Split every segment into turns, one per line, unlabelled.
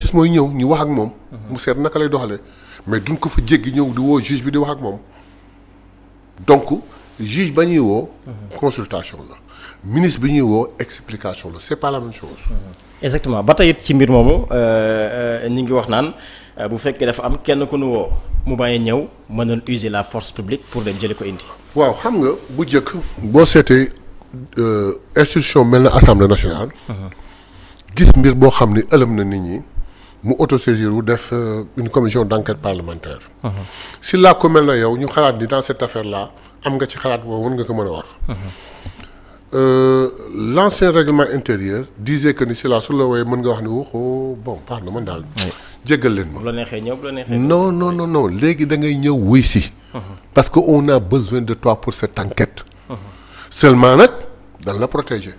justice mooy ñëw ñu wax ak moom. mu seet naka lay doxalee mais duñ ko fa jéggi ñëw di woo juge bi di wax ak moom donc juge ba ñuy woo. consultation la ministre bi ñuy woo explication la c'est pas la même chose.
exactement ba tey it ci mbir moomu ñi ngi wax naan bu fekkee dafa am kenn ku nu woo mu bàyyi ñëw mënoon user la force publique pour dem jëli ko indi.
waaw xam nga bu njëkk boo seetee institution mel na assemblée nationale. gis mbir boo xam ni ëlëm na nit ñi mu autosaisir wu def une commission d'enquête parlementaire. si laa ko mel na yow ñu xalaat ni dans cette affaire là am nga ci xalaat boobu mën nga ko mën a wax. L'ancien règlement intérieur disait que ni si la su la wooyee mën nga wax ni waxoo bon baax na man daal. jéggal leen ma.
bu la neexee ñëw bu la neexee.
non léegi da ngay ñëw wuy si. parce que on a besoin de toi pour cette enquête. seulement nag dañ la protéger.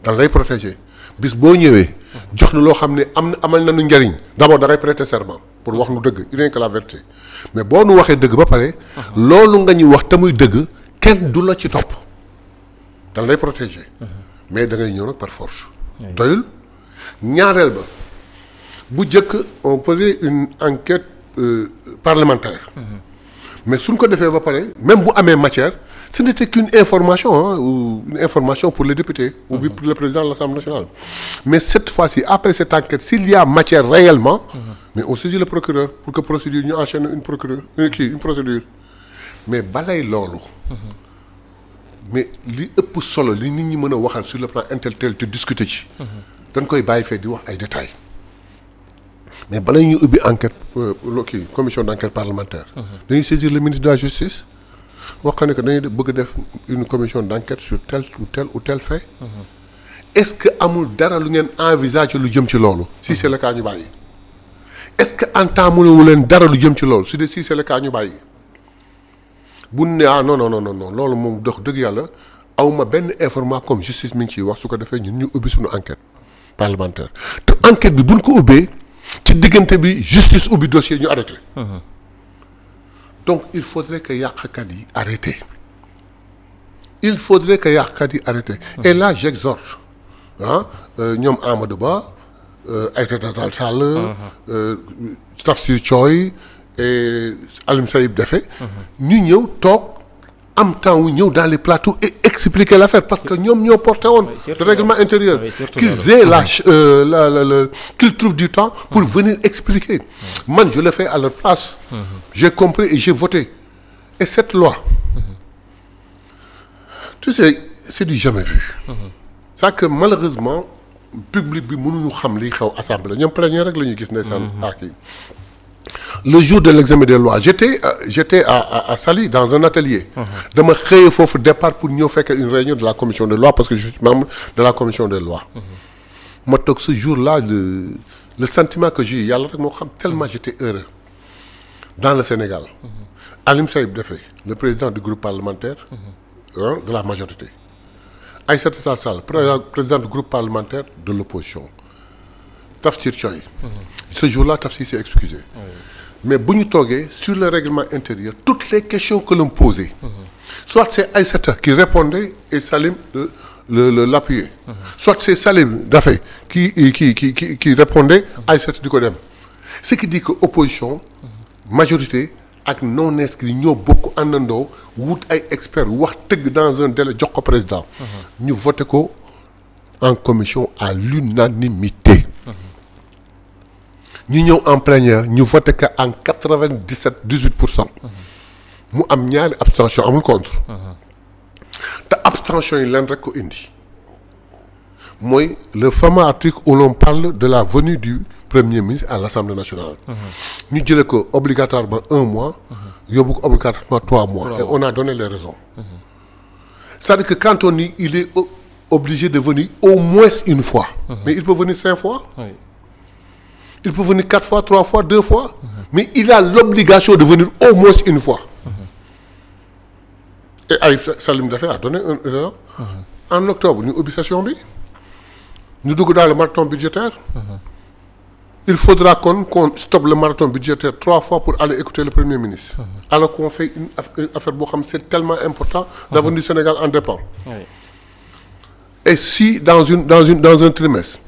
dañ lay protéger bis boo ñëwee. jox na loo xam ne amal nañu njariñ d'abord da ngay prêter serment pour wax nu dëgg rien que la vérité mais boo nu waxee dëgg ba pare. loolu nga ñu wax te muy dëgg kenn du la ci topp. dañ lay protéger. mais da ngay ñëw nag par force. doyul ñaareel ba bu njëkk on faisait une enquête parlementaire. mais suñ ko defee ba pare même bu amee matière ce n'était qu'une information ou une information pour les députés. ou bien pour le président de l'Assemblée nationale. mais cette fois-ci après cette enquête s'il y a matière réellement. mais on saisit le procureur pour que procédure ñu enchaîne une procédure mais balay loolu. mais li ëpp solo li nit ñi mën a waxal sur le plan intellectuel te discuter ci. dañ koy bàyyi fee di wax ay détails mais balay ñu ubbi enquête commission d'enquête parlementaire. dañuy saisir le ministre de la justice wax ne que dañuy bëgg a def une commission d'enquête sur tel ou tel fait. est-ce que amul dara lu ngeen envisager lu jëm ci loolu. si c'est le cas ñu bàyyi. est-ce que entamé wu leen dara lu jëm ci loolu si c'est le cas ñu bàyyi. bu ne non loolu moom dox dëgg yàlla awma benn information comme justice mi ngi ciy wax su ko defee ñun ñu ubbi suñu enquête parlementaire te enquête bi buñ ko ubbee ci diggante bi justice ubbi dossier ñu arrêté. donc il faudrait que yàqkat yi arrêté. et là j'exhorte ñoom Amadou Ba Aïssata Tall Sall. Tafsir Thioye et Alioune Sayib Daffé ñu ñëw toog am temps wu ñëw dans les plateaux et expliquer l'affaire parce que ñoom ñoo porté woon le règlement intérieur qu'ils aient qu'ils trouvent du temps pour venir expliquer man je le fais à leur place j'ai compris et j'ai voté et cette loi tu sais c'est du jamais vu c'est que malheureusement public bi mënuñu xam li xew assemblée ñoom plénière rek la ñuy gis ndeysaan kii le jour de l'examen des lois j'étais à Saly dans un atelier dama xëyee foofu départ pour ñëw fekk une réunion de la commission des lois parce que je suis membre de la commission des lois ma toog ce jour-là le sentiment que j'ai yàlla rek moo xam tellement j'étais heureux dans le Sénégal Alioune Sayib Daffé le président du groupe parlementaire de la majorité Aïssata Tall Sall président du groupe parlementaire de l'opposition Tafsir Thioye ce jour-là Tafsir s'est excusé mais bu ñu toogee sur le règlement intérieur toutes les questions que l'on posait soit c'est Aïssata qui répondait et Salim l'appuyait soit c'est Salim Daffé qui répondait Aïssata di ko dem ce qui dit que opposition majorité ak non inscrits ñoo bokk àndandoo wut ay experts wax tëgg dans un délai jox ko président ñu voté ko en commission à l'unanimité ñu ñëw en plénière ñu voté que en 18%. mu am ñaari abstention amul contre. te abstention yi leen rek ko indi mooy le fameux article où l'on parle de la venue du premier ministre à l'Assemblée nationale. ñu jëlee ko obligatoirement 1 mois. yóbbu ko obligatoirement 3 mois. et on a donné les raisons. c'est-à-dire que quand on dit il est obligé de venir au moins une fois. mais il peut venir 5 fois. Il peut venir 4 fois, 3 fois, 2 fois, mais il a l'obligation de venir au moins une fois. Et Aïb Salim Daffé a donné un raison. En octobre, nous ubbi session bi ñu dugg dans le marathon budgétaire. Il faudra qu'on stoppe le marathon budgétaire 3 fois pour aller écouter le Premier ministre. Alors qu'on fait une affaire boo xam c'est tellement important. L'avenir du Sénégal en dépend. Et si dans un trimestre.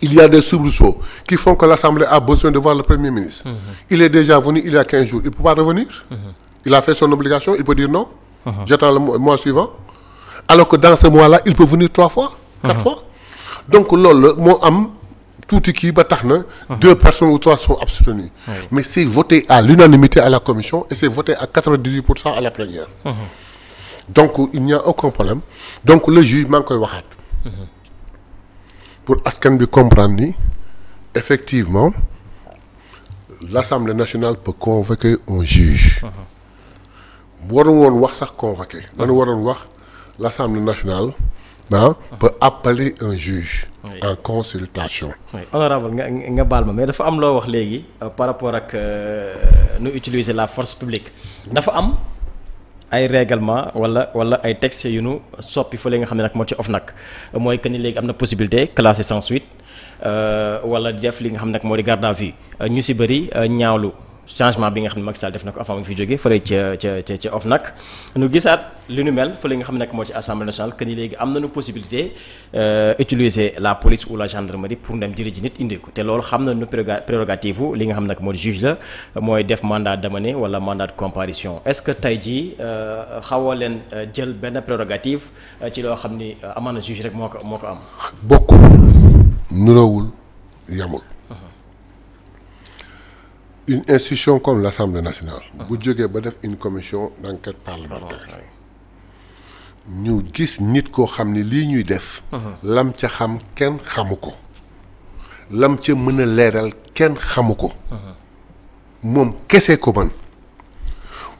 il y a des soubresauts qui font que l'Assemblée a besoin de voir le Premier ministre. Il est déjà venu il y a 15 jours, il ne peut pas revenir. Il a fait son obligation, il peut dire non. J'attends le mois suivant. Alors que dans ce mois-là, il peut venir 3 fois, 4 fois. Donc loolu moo am tuuti kii ba tax na 2 personnes ou 3 sont abstenues. Mais c'est voté à l'unanimité à la commission et c'est voté à 98% à la plénière. Donc il n'y a aucun problème. Donc le juge maa ngi koy waxaat. Pour askan bi comprendre ni effectivement l'Assemblée nationale peut convoquer un juge. waroon woon wax sax convoquer. dañu waroon wax l'Assemblée nationale peut appeler un juge. En consultation.
Oui honorable nga baal ma mais dafa am loo wax léegi par rapport ak nu utiliser la force publique dafa am ay règlement wala ay textes yu nu soppi fële nga xam ne nag moo ci OFNAC mooy que ni léegi am na possibilité classé sans suite wala def li nga xam ne nag moo di garde à vue ñu si bëri ñaawlu changement bi nga xam ne Macky Sall def na ko avant mu fi jógee fële ca OFNAC nu gisaat li nu mel fële nga xam ne nag moo ci assemblée nationale que ni léegi am nañu possibilité utiliser la police ou la gendarmerie pour dem jëli ji nit indi ko te loolu xam nañu prérogative li nga xam ne nag moo di juge la mooy def mandat d'amener wala mandat de comparution est-ce que tey jii xawoo leen jël benn prérogative ci loo xam ni amaana juge rek moo ko am.
bokkul nuroowul yamul. Une institution comme l'Assemblée nationale. bu jógee ba def une commission d'enquête parlementaire. ñu gis nit koo xam ne lii ñuy def. lam ca xam kenn xamu ko. lam ca mën a leeral kenn xamu ko. moom kese ko man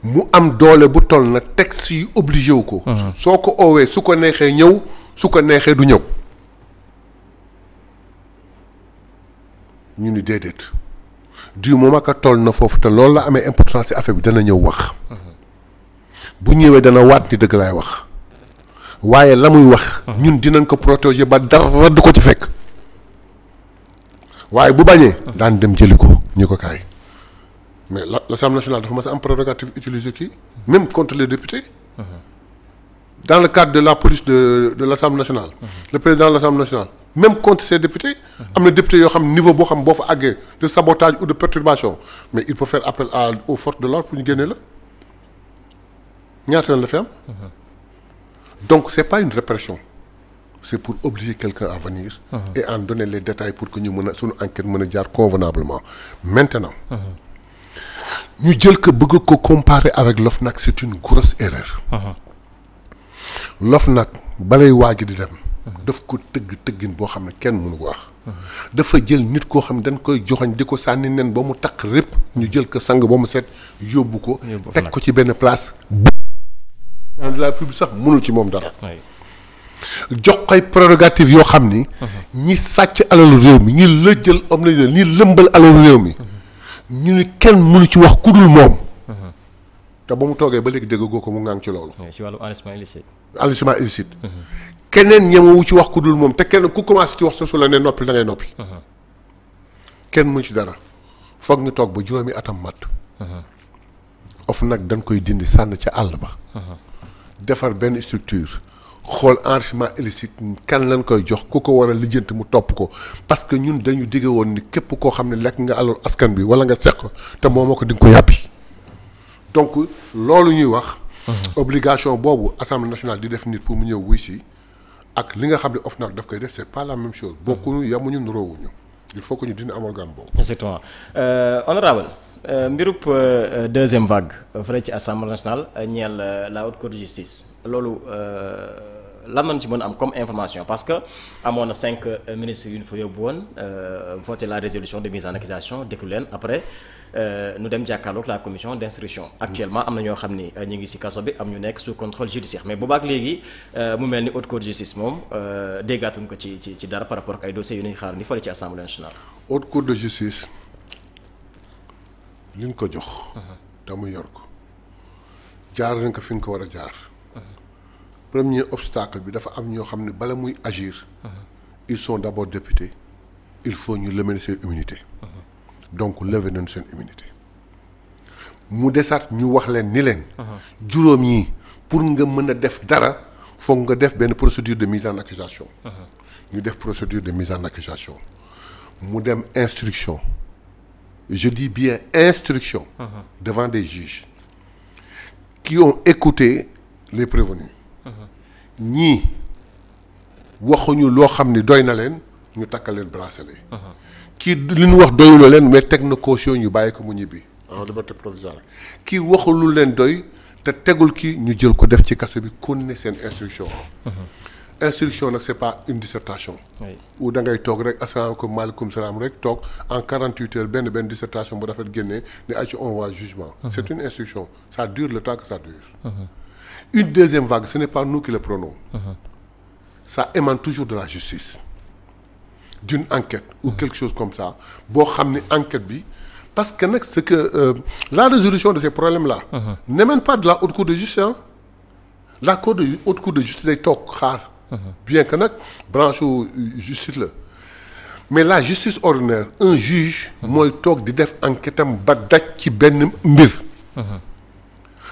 mu am doole bu toll na texte yi obligé wu ko. soo ko oowee su ko neexee ñëw su ko neexee du ñëw. ñu ni déedéet. du moment que toll na foofu te loolu la amee importance ci affaire bi dana ñëw wax. bu ñëwee dana waat ni dëgg laay wax. waaye la muy wax. ñun dinañ ko protéger ba dara du ko ci fekk. waaye bu bañee. daan dem jëli ko ñu ko kaay. mais l'Assemblée nationale dafa mas a am prérogative utiliser kii. même contre les députés. dans le cadre de la police de l'Assemblée nationale. le président de l'Assemblée nationale. même contre ces députés. am na députés yoo xam niveau boo xam boo fa àggee de sabotage ou de perturbation mais il peut faire appel aux forces de l'ordre pour ñu génne la ñaata yoon la fi am. donc c'est pas une répression c'est pour obliger quelqu'un à venir. et en donner les détails pour que ñu mën a suñu enquête mën a jaar convenablement maintenant. ñu jël ko bëgg ko comparer avec l'OFNAC c'est une grosse erreur. l'OFNAC balay waaj di dem. daf ko tëggin boo xam ne kenn mënu ko wax. dafa jël nit koo xam ne dañ koy joxañ di ko sànni nen ba mu takk répp ñu jël ko sang ba mu set yóbbu ko. teg ko ci benn place. de la République sax mënul ci moom dara. jox koy prérogative yoo xam ni. ñi sàcc alalu réew mi ñi lëjjal am na ñi lëmbal alalu réew mi. ñu ni kenn mënu ci wax ku dul moom. te ba mu toogee ba léegi dégg goo ko mu ngaan ci loolu.
ci wàllu enrichissement illicite.
enrichissement illicite. keneen ñemewu ci wax ku dul moom te kenn ku commencé ci wax su la ne noppi da ngay noppi. kenn mu ci dara foog ñu toog ba juróomi atam mat. OFNAC dañ koy dindi sànn ca àll ba. defar benn structure xool enrichissement illicite kan lañ koy jox ku ko war a lijjanti mu topp ko parce que ñun dañu digge woon ni képp koo xam ne lekk nga alal askan bi wala nga seq te moomoo ko di nga ko yàppi. donc loolu ñuy wax. obligation boobu Assemblée nationale di def nit pour mu ñëw wuy si ak li nga xam ne OFNAC daf koy def c'est pas la même chose. bokkuñu yamuñu nuroowuñu il faut que ñu dina amalgame boobu.
exactement honorable mbirub deuxième vague fële ci Assemblée nationale ñeel la haute cour de justice loolu lan lañ ci mën a am comme information parce que amoon na 5 ministres yu ñu fa yóbbu woon voté la résolution de mise en accusation déglu leen après nu dem jàkkaarloog la commission d'instruction. actuellement am na ñoo xam ni ñu ngi ci kaso bi am ñu nekk sous contrôle judiciaire mais boobaak léegi mu mel ni haute cour de justice moom déggaatuñ ko ci dara par rapport ak ay dossiers yu ñuy xaar ni fële ci Assemblée nationale.
haute cour de justice li ñu ko jox. te mu yor ko jaar nañ ko fi nga ko war a jaar. premier obstacle bi dafa am ñoo xam ne bala muy agir. ils sont d'abord députés il faut ñu lever seen immunité. donc lever nañ seen immunité. mu desaat ñu wax leen ni leen. juróom yi pour nga mën a def dara foog nga def benn procédure de mise en accusation. ñu def procédure de mise en accusation mu dem instruction je dis bien instruction devant des juges qui ont écouté les prévenus ñii waxuñu loo xam ni doy na leen ñu takkal leen bracelet kii li ñu wax doyuloo leen mais teg na caution ñu bàyyi ko mu ñibbi en liberté provisoire kii waxul lu leen doy te tegul kii ñu jël ko def ci kaso bi continuer seen instruction instruction nag c'est pas une dissertation ou da ngay toog rek asalaamaaleykum salaam rek toog en 48 heures benn dissertation bu rafet génnee ne ay ci on voit jugement c'est une instruction ça dure le temps que ça dure une deuxième vague ce n'est pas nous qui le prenons ça émane toujours de la justice d'une enquête ou quelque chose comme ça boo xam ne enquête bi parce que nag c'est que la résolution de ces problèmes-là n'émane pas de la haute cour de justice la haute cour de justice day toog xaar bien que nag branche justice la mais la justice ordinaire un juge mooy toog di def enquête am ba daj ci benn mbir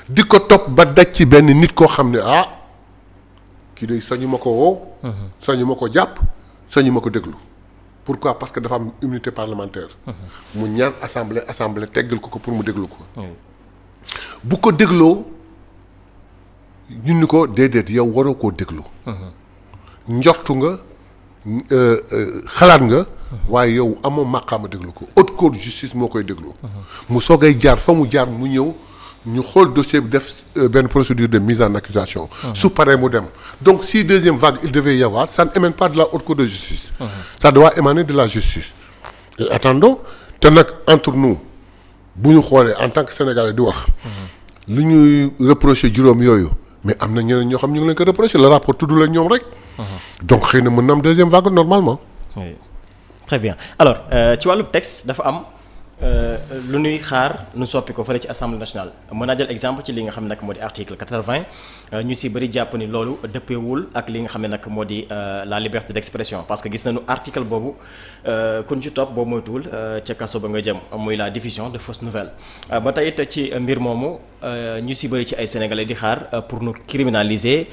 di ko topp ba daj ci benn nit koo xam ne kii day sañu ma ko woo sañu ma ko jàpp sañu ma ko déglu pourquoi parce que dafa am immunité parlementaire mu ñaan assemblée teggal ko pour mu déglu ko bu ko dégloo ñun ni ko déedéet yow waroo koo déglu njortu nga xalaat nga waaye yow amoo maqaama déglu ko haute cour de justice moo koy déglu mu soogay jaar fa mu jaar mu ñëw ñu xool dossier bi def benn procédure de mise en accusation su paree mu dem donc si deuxième vague il devait y avoir ça n'émane pas de la haute cour de justice ça doit émaner de la justice et attendons te nag entre nous bu ñu xoolee en tant que sénégalais di wax li ñuy reprocher juróom yooyu mais am na ñeneen ñoo xam ñu ngi leen ko reprocher le rapport tudd la ñoom rek donc xëy na mën na am deuxième vague normalement
oui très bien alors ci wàllu texte dafa am lu ñuy xaar nu soppi ko fële ci assemblée nationale mën naa jël exemple ci li nga xam ne nag moo di article 80 ñu si bëri jàpp ni loolu dëppeewul ak li nga xam ne nag moo di la liberté d'expression parce que gis nañu article boobu kun ci topp boobu moytuwul ca kaso ba nga jëm muy la diffusion de fausses nouvelles ba tey it ci mbir moomu ñu si bëri ci ay sénégalais di xaar pour nu criminaliser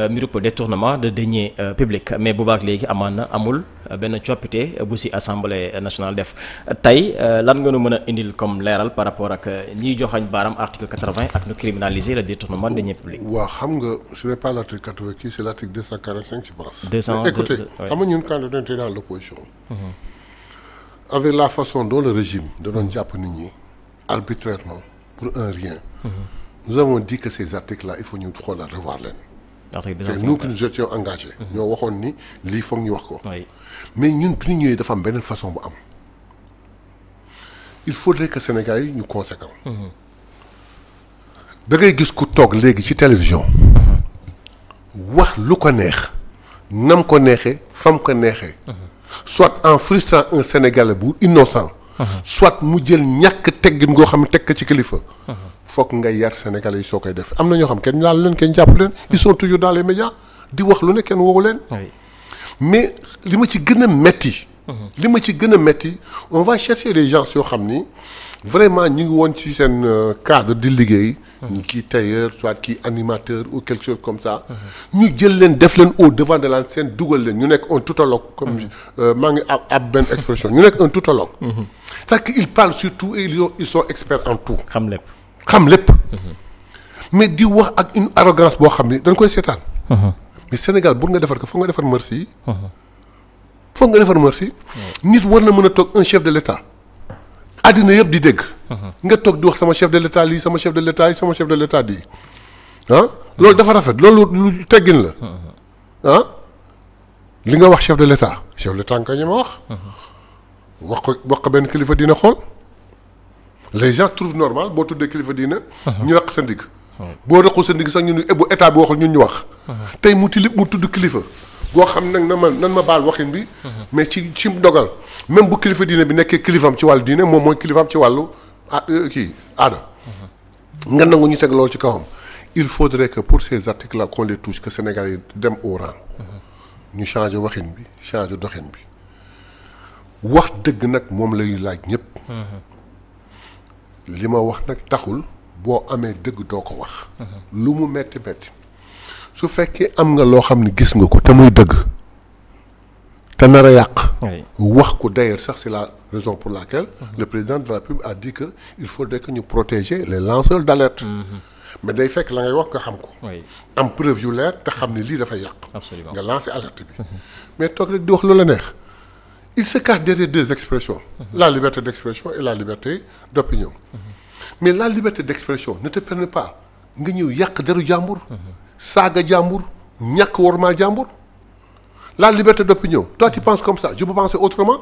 mbiru détournement de deniers publics mais boobaak léegi amaan na amul benn coppite bu si assemblée nationale def tey lan nga nu mën a indil comme leeral par rapport ak ñiy joxañ baaram article 80 ak nu criminaliser le détournement de deniers publics.
waaw xam nga ce n'est pas l'article 80 kii c'est l'article 245 je pense.
200
mais écoutez xam nga ñun quand on était dans l'opposition avec la façon dont le régime da doon jàpp nit ñi arbitrairement pour un rien nous avons dit que ces articles là il faut ñu xoolal revoir leen. c'est nous qui nous étions engagés. ñoo waxoon ni lii foog ñu wax ko. mais ñun bu ñu ñëwee dafa am beneen façon bu am. il faudrait que Sénégal yi ñu conséquent. da ngay gis ku toog léegi ci télévision. wax lu ko neex. nam ko neexee fam ko neexee. soit en frustrant un Sénégalais bu innocent. soit mu jël ñàkk teggin ngoo xam ne teg ko ci kilifa. foog nga yar Sénégalais yi soo koy def am na ñoo xam kenn laal leen kenn jàpp leen ils sont toujours dans les médias di wax lu ne kenn woowu leen. mais li ma ci gën a metti. On va chercher des gens yoo xam ni vraiment ñu ngi woon ci seen cadre di liggéey. ñu kii tailleur soit kii animateur ou quelque chose comme ça. ñu jël leen def leen au devant de la scène dugal leen ñu nekk un toutologue. comme maa ngi ab benn expression ñu nekk un toutologue. c'est-à-dire qu'ils parlent surtout et ils sont experts en tout. xam lépp. mais di wax ak une arrogance boo xam ni dañ koy seetaan. mais Sénégal pour nga defar ko foog nga defar merci yi. foog nga defar merci. nit war na mën a toog un chef de l'État. àddina yëpp di dégg. nga toog di wax sama chef de l'État lii sama chef de l'État yi sama chef de l'État di loolu dafa rafet loolu lu teggin la li nga wax chef de l'État nga ko ñeme wax ko benn kilifa dina xool. les gens trouvent normal boo tuddee kilifa diina. ñu raq sa ndigg. boo raqul sa ndigg sax ñu ne bu état bi waxul ñun ñu wax. tey mu tudd kilifa. boo xam nag nan ma baal waxin bi. mais ci dogal même bu kilifa diine bi nekkee kilifaam ci wàllu diine moom mooy kilifaam ci wàllu aada. nga nangu ñu teg loolu ci kawam. il faudrait que pour ces articles là qu'on les touche que Sénégal yi dem au rang. ñu changer waxin bi changer doxin bi. wax dëgg nag moom lay laaj ñëpp. li ma wax nag taxul boo amee dëgg doo ko wax. lu mu metti su fekkee am nga loo xam ne gis nga ko te muy dëgg te nar a yàq. wax ko d'ailleurs sax c'est la raison pour laquelle le président de la République a dit que il faudrait que ñu protéger les lanceurs d'alerte. mais day fekk la ngay wax nga xam ko. am preuve yu leer te xam ne lii dafay yàq.
absolument
nga lancer alerte bi. mais toog rek di wax lu la neex. il se cache derrière deux expressions. la liberté d'expression et la liberté d'opinion. mais la liberté d'expression ne te permet pas nga ñëw yàq deru jàmbur. saaga jàmbur ñàkk wormaal jàmbur. la liberté d'opinion toi tu penses comme ça je peux penser autrement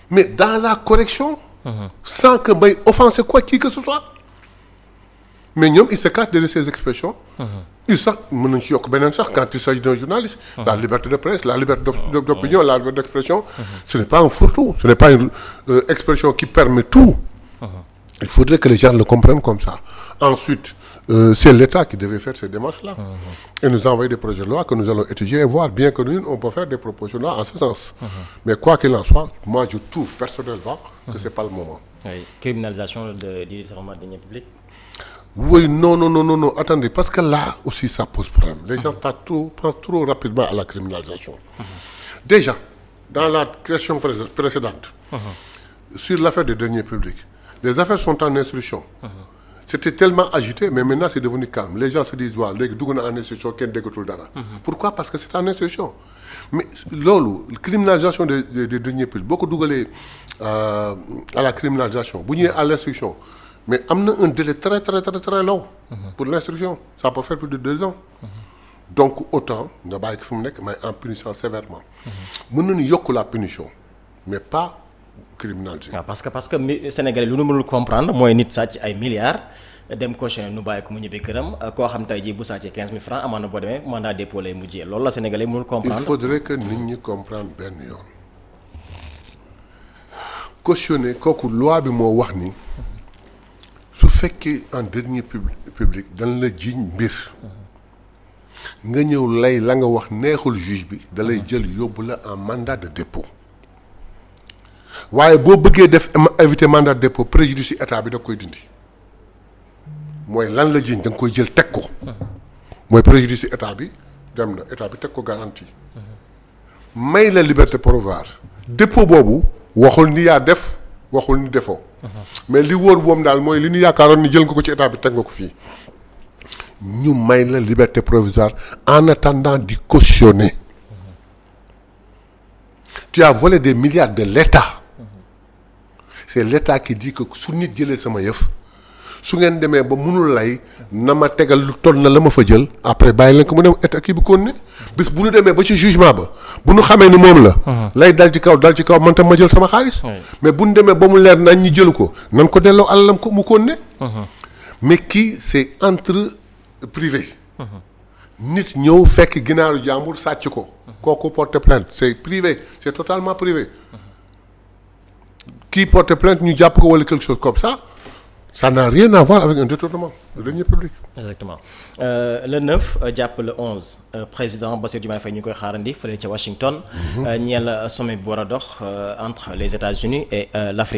mais dans la correction. sans que may offenser quoi qui que ce soit. mais ñoom il se cache derrière ces expressions. il sax mën nañu ci yokk beneen sax quand il s'agit d'un journaliste. la liberté de presse la liberté d'opinion la liberté d'expression. ce n'est pas un fourre-tout ce n'est pas une expression qui permet tout. il faudrait que les gens le comprennent comme ça. ensuite c'est l'État qui devait faire ces démarches-là. Et nous envoyer des projets de loi que nous allons étudier et voir, bien que nous, on peut faire des propositions de loi en ce sens. Mais quoi qu'il en soit, moi je trouve personnellement que c'est pas le moment.
Oui. Criminalisation du détournement de deniers publics.
Oui, non, attendez, parce que là aussi ça pose problème. Les gens pensent trop rapidement à la criminalisation. Déjà, dans la question précédente, sur l'affaire des deniers publics, les affaires sont en instruction. C'était tellement agité, mais maintenant c'est devenu calme. Les gens se disent waaw léegi dugg na en instruction kenn déggatul dara. Pourquoi? Parce que c'est en instruction. mais loolu criminalisation des deniers publics boo ko dugalee à la criminalisation bu ñëwee à l'instruction mais am na un délai très long. pour l'instruction ça peut faire plus de 2 ans. donc autant nga bàyyi ko fu mu nekk mais en punissant sévèrement. mën nañu yokk la punition mais pas. criminalité. waaw
parce que Sénégalais lu nu mënul comprendre mooy nit sàcc ay milliards dem cautionné nu bàyyi ko mu ñibbi këram koo xam tey jii bu sàccee 15 000 francs amaana boo demee mandat dépôt lay mujjee loolu la Sénégalais mënul comprendre.
il faudrait que nit ñi comprendre benn yoon cautionné kooku loi bi moo wax ni su fekkee en dernier public dañ la jiiñ mbir nga ñëw lay la nga wax neexul juge bi da lay jël yóbbu la en mandat de dépôt. waaye boo bëggee def éviter mandat de dépôt préjudice état bi da koy dindi mooy lan la jiiñ da nga koy jël teg ko mooy préjudice état bi dem na état bi teg ko garantie may la liberté provisoire dépôt boobu waxul ni yaa def waxul ni defoo mais li wóor boom daal mooy li ñu yaakaaroon ni jël nga ko ci état bi teg nga ko fii ñu may la liberté provisoire en attendant di cautionner tu as volé des milliards de l'État. C'est l'État qui dit que su nit jëlee sama yëf su ngeen demee ba mënul lay na ma tegal lu toll na la ma fa jël après bàyyi leen ko mu dem état kii bi kon ne bis bu ñu demee ba ci jugement ba bu ñu xamee ni moom la. lay dal ci kaw man tam ma jël sama xaalis. mais bu ñu demee ba mu leer nañ ñi jël ko nan ko delloo alalam ko mu kon ne. mais kii c'est entre privé. nit ñëw fekk ginaaru jàmbur sàcc ko. kooku porte plainte c'est privé c'est totalement privé. qui porte plainte ñu jàpp ko wala quelque chose comme ça n'a rien à voir avec un détournement de deniers publics.
exactement le 9 jàpp le 11 président Bassirou Diomaye Faye ñu koy xaarandi fële ca Washington. ñeel sommet bu war a dox entre les États-Unis et l'Afrique.